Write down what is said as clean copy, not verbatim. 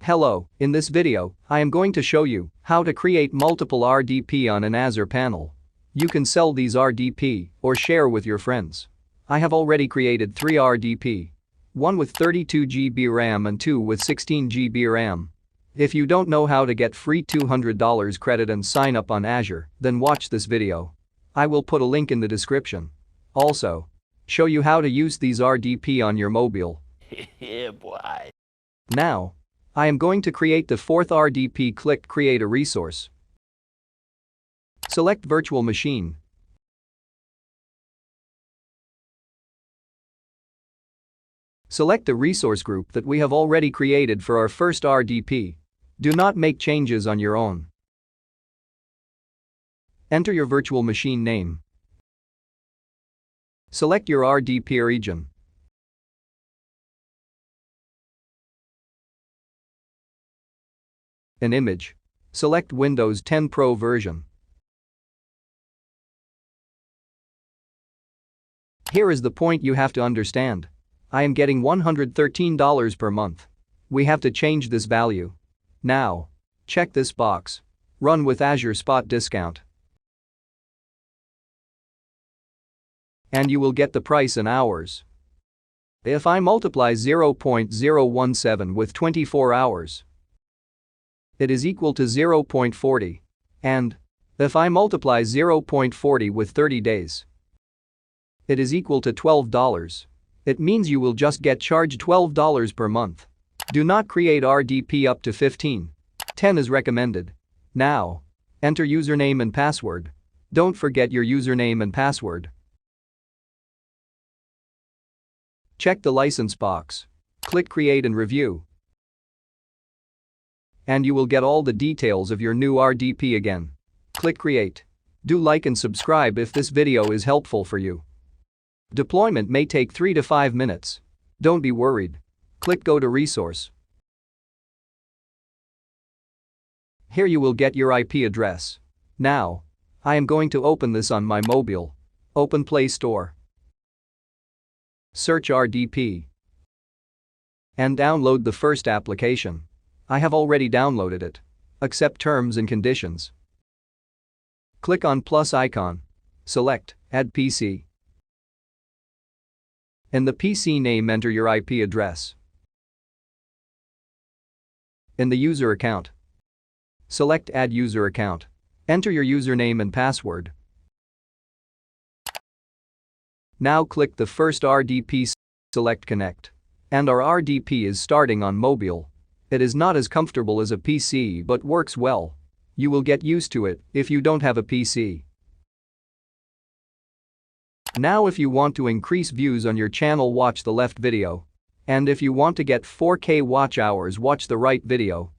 Hello, in this video, I am going to show you how to create multiple RDP on an Azure panel. You can sell these RDP or share with your friends. I have already created 3 RDP. One with 32 GB RAM and 2 with 16 GB RAM. If you don't know how to get free $200 credit and sign up on Azure, then watch this video. I will put a link in the description. Also, show you how to use these RDP on your mobile. Yeah, boy. Now, I am going to create the 4th RDP. Click Create a Resource. Select Virtual Machine. Select the resource group that we have already created for our first RDP. Do not make changes on your own. Enter your virtual machine name. Select your RDP region. An image. Select Windows 10 Pro version. Here is the point you have to understand. I am getting $113 per month. We have to change this value. Now, check this box. Run with Azure Spot Discount. And you will get the price in hours. If I multiply 0.017 with 24 hours, it is equal to 0.40. And if I multiply 0.40 with 30 days, it is equal to $12. It means you will just get charged $12 per month. Do not create RDP up to 15. 10 is recommended. Now, enter username and password. Don't forget your username and password. Check the license box. Click Create and Review. And you will get all the details of your new RDP again. Click Create. Do like and subscribe if this video is helpful for you. Deployment may take 3 to 5 minutes. Don't be worried. Click Go to Resource. Here you will get your IP address. Now, I am going to open this on my mobile. Open Play Store. Search RDP. And download the first application. I have already downloaded it. Accept terms and conditions. Click on plus icon. Select Add PC. In the PC name, enter your IP address. In the user account, select Add User Account. Enter your username and password. Now click the first RDP, select Connect. And our RDP is starting on mobile. It is not as comfortable as a PC but works well. You will get used to it if you don't have a PC. Now if you want to increase views on your channel, watch the left video. And if you want to get 4K watch hours, watch the right video.